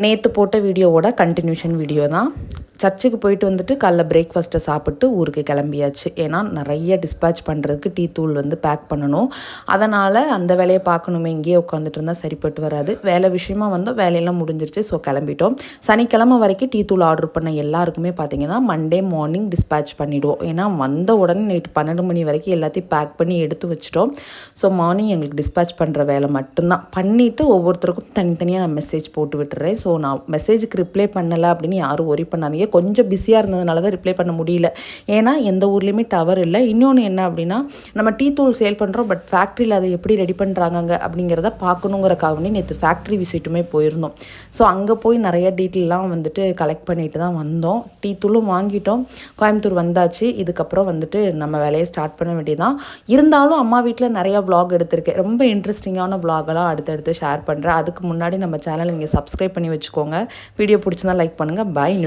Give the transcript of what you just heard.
நேற்று போட்ட வீடியோவோட கண்டினியூஷன் வீடியோ தான். சர்ச்சுக்கு போயிட்டு வந்துட்டு காலைல பிரேக்ஃபாஸ்ட்டை சாப்பிட்டு ஊருக்கு கிளம்பியாச்சு. ஏன்னா நிறைய டிஸ்பேட்ச் பண்ணுறதுக்கு டீ தூள் பேக் பண்ணணும். அதனால் அந்த வேலையை பார்க்கணுமே, இங்கேயே உட்காந்துட்டு இருந்தால் சரிப்பட்டு வராது. வேலை விஷயமா வந்தோம், வேலையெல்லாம் முடிஞ்சிருச்சு. ஸோ கிளம்பிட்டோம். சனிக்கிழமை வரைக்கும் டீ தூள் ஆர்டர் பண்ண எல்லாருக்குமே பார்த்திங்கன்னா மண்டே மார்னிங் டிஸ்பேட்ச் பண்ணிவிடுவோம். ஏன்னா வந்த உடனே நைட்டு 12 மணி வரைக்கும் எல்லாத்தையும் பேக் பண்ணி எடுத்து வச்சிட்டோம். ஸோ மார்னிங் எங்களுக்கு டிஸ்பேட்ச் பண்ணுற வேலை மட்டும்தான் பண்ணிவிட்டு ஒவ்வொருத்தருக்கும் தனித்தனியாக நான் மெசேஜ் போட்டு விட்டுறேன். ஸோ நான் மெசேஜுக்கு ரிப்ளை பண்ணலை அப்படின்னு யாரும் ஒரி பண்ணாதீங்க. கொஞ்சம் பிஸியாக இருந்ததுனால தான் ரிப்ளை பண்ண முடியல. ஏன்னா எந்த ஊர்லேயுமே டவர் இல்லை. இன்னொன்று என்ன அப்படின்னா, நம்ம டீ தூள் சேல் பண்ணுறோம், பட் ஃபேக்ட்ரியில் அதை எப்படி ரெடி பண்ணுறாங்க அப்படிங்கிறத பார்க்கணுங்கிறக்காக நேற்று ஃபேக்ட்ரி விசிட்டுமே போயிருந்தோம். ஸோ அங்கே போய் நிறைய டீட்டெயிலாம் கலெக்ட் பண்ணிட்டு தான் வந்தோம். டீ தூளும் வாங்கிட்டோம், கோயம்புத்தூர் வந்தாச்சு. இதுக்கப்புறம் நம்ம வேலையை ஸ்டார்ட் பண்ண வேண்டியதான். இருந்தாலும் அம்மா வீட்டில் நிறையா வ்ளாக் எடுத்திருக்கேன். ரொம்ப இன்ட்ரெஸ்டிங்கான வ்ளாகெல்லாம் அடுத்தடுத்து ஷேர் பண்ணுறேன். அதுக்கு முன்னாடி நம்ம சேனலை நீங்கள் சப்ஸ்கிரைப் பண்ணி வச்சுக்கோங்க. வீடியோ பிடிச்சிருந்தா லைக் பண்ணுங்கள். பாய்.